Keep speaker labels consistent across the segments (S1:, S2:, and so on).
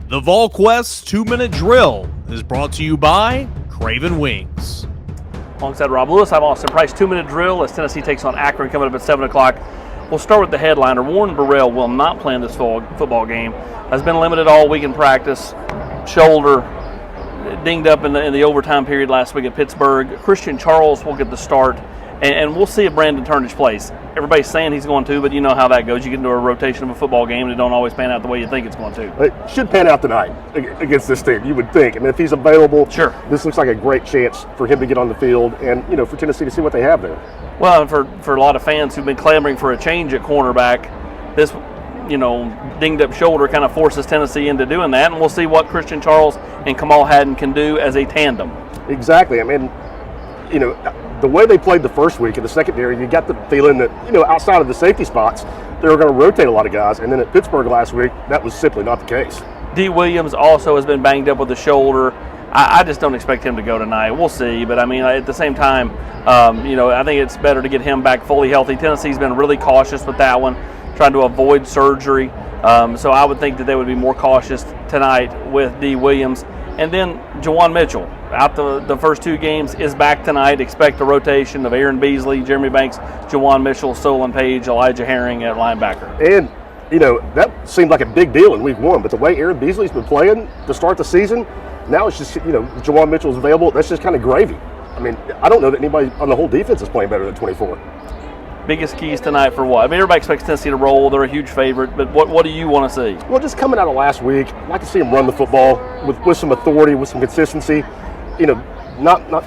S1: The VolQuest 2-minute drill is brought to you by Craven Wings.
S2: Alongside Rob Lewis, I'm Austin Price. 2-minute drill as Tennessee takes on Akron coming up at 7 o'clock. We'll start with the headliner. Warren Burrell will not play in this football game. Has been limited all week in practice. Shoulder dinged up in the overtime period last week at Pittsburgh. Christian Charles will get the start, and we'll see if Brandon Turnage plays. Everybody's saying he's going to, but you know how that goes. You get into a rotation of a football game, and it don't always pan out the way you think it's going to.
S3: It should pan out tonight against this team, you would think. I mean, if he's available,
S2: sure,
S3: this looks like a great chance for him to get on the field and, for Tennessee to see what they have there.
S2: Well, and for a lot of fans who've been clamoring for a change at cornerback, this, dinged up shoulder kind of forces Tennessee into doing that, and we'll see what Christian Charles and Kamal Hadden can do as a tandem.
S3: Exactly. I mean, the way they played the first week in the secondary, you got the feeling that, outside of the safety spots, they were going to rotate a lot of guys. And then at Pittsburgh last week, that was simply not the case.
S2: D. Williams also has been banged up with the shoulder. I just don't expect him to go tonight. We'll see. But, at the same time, I think it's better to get him back fully healthy. Tennessee's been really cautious with that one, trying to avoid surgery. So I would think that they would be more cautious tonight with D. Williams. And then Juwan Mitchell, out the first two games, is back tonight. Expect a rotation of Aaron Beasley, Jeremy Banks, Juwan Mitchell, Solon Page, Elijah Herring at linebacker.
S3: And, that seemed like a big deal in week one. But the way Aaron Beasley's been playing to start the season, now it's just, Juwan Mitchell's available. That's just kind of gravy. I mean, I don't know that anybody on the whole defense is playing better than 24.
S2: Biggest keys tonight for what? Everybody expects Tennessee to roll. They're a huge favorite, but what do you want to see?
S3: Well, just coming out of last week, I'd like to see them run the football with some authority, with some consistency. Not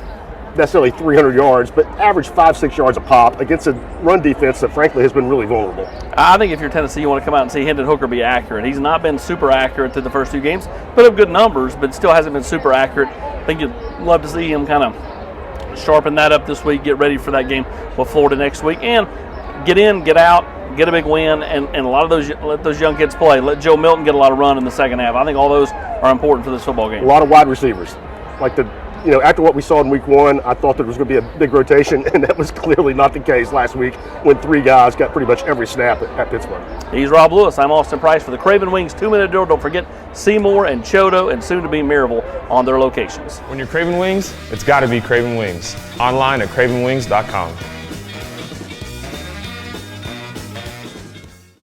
S3: necessarily 300 yards, but average 5-6 yards a pop against a run defense that, frankly, has been really vulnerable.
S2: I think if you're Tennessee, you want to come out and see Hendon Hooker be accurate. He's not been super accurate through the first two games, put up good numbers, but still hasn't been super accurate. I think you'd love to see him kind of sharpen that up this week, get ready for that game with Florida next week, and get in, get out, get a big win, and a lot of those, let those young kids play. Let Joe Milton get a lot of run in the second half. I think all those are important for this football game.
S3: A lot of wide receivers. After what we saw in week one, I thought there was going to be a big rotation, and that was clearly not the case last week when three guys got pretty much every snap at Pittsburgh.
S2: He's Rob Lewis. I'm Austin Price for the Craven Wings 2-minute drill. Don't forget Seymour and Chodo and soon to be Maryville on their locations.
S4: When you're Craven Wings, it's got to be Craven Wings. Online at cravenwings.com.